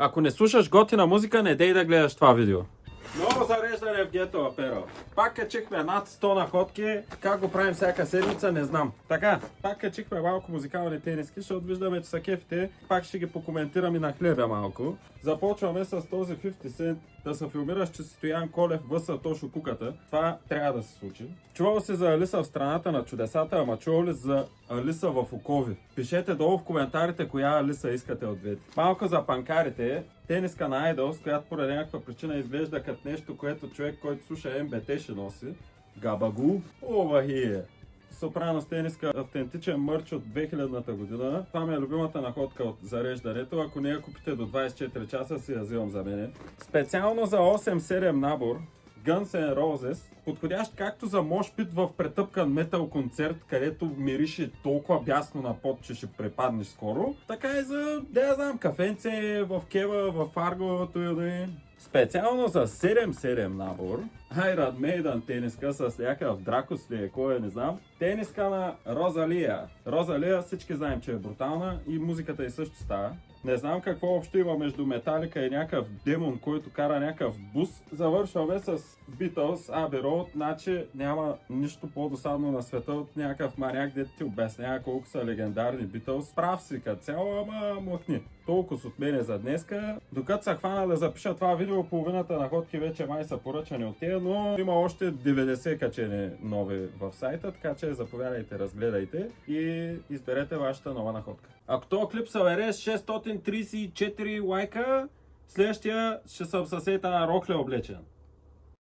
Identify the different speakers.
Speaker 1: Ако не слушаш готина музика, не дей да гледаш това видео. Ново зареждане в Гето Аперо. Пак качихме над 100 находки. Как го правим всяка седмица, не знам. Така, пак качихме малко музикални тениски, защото виждаме, че са кефите. Пак ще ги покоментирам и на хлеба малко. Започваме с този 50 Cent. Да се филмираш, че Стоян Колев бъса Тошо Куката. Това трябва да се случи. Чувал си за Алиса в страната на чудесата, ама чувал ли за Алиса в Окови? Пишете долу в коментарите коя Алиса искате от двете. Малко за панкарите. Тениска на Idol, която поради някаква причина изглежда като нещо, което човек, който слуша МБТ ще носи. Габагу. Овахие. Сопранос тениска, автентичен мърч от 2000-та година. Това ми е любимата находка от зареждането. Ако не я купите до 24 часа, си я взимам за мене. Специално за 8-7 набор Guns N' Roses, подходящ както за мошпит в претъпкан метал концерт, където мирише толкова бясно на пот, че ще препаднеш скоро, така и за, да я знам, кафенце в Кева, в Фарго, и специално за 7-7 набор, Iron Maiden тениска с някакъв дракос ли е, кой не знам. Тениска на Розалия. Розалия всички знаем, че е брутална и музиката й също става. Не знам какво общо има между Металика и някакъв демон, който кара някакъв бус. Завършваме с Beatles, Abbey Road, значи няма нищо по-досадно на света от някакъв маняк, дето ти обяснява колко са легендарни Beatles. Прав си като цяло, ама млъкни. Толкова от мене за днеска. Докато се хвана да запиша това видео, половината находки вече май са поръчани от тия, но има още 90 качени нови в сайта, така че заповядайте, разгледайте и изберете вашата нова находка. Ако този клип събере 634 лайка, следващия ще съм съсета на Рохле облечен.